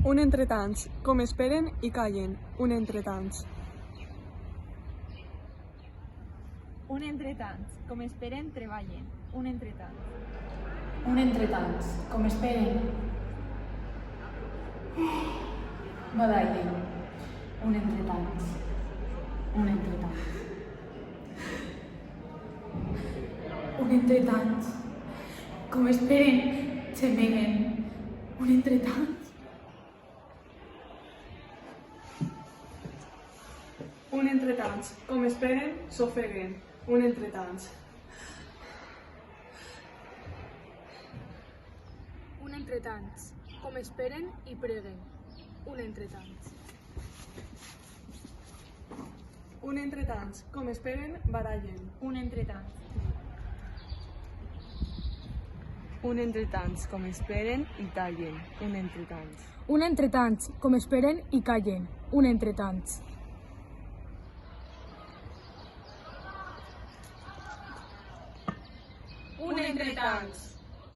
Un entretants, com esperen i callen. Un entretants. Un entretants, com esperen, treballen. Un entretants. Un entretants, com esperen, badallen. Un entretants. Un entretants. Un entretants, com esperen, gemeguen. Un entretants. Un entretants, com esperen, s'ofeguen. Un entretants. Un entretants, com esperen i preguen. Un entretants. Un entretants, com esperen, barallen. Un entretants. Un entretants, com esperen i tallen. Un entretants. Un entretants, com esperen i callen. Un entretants. Un entretants.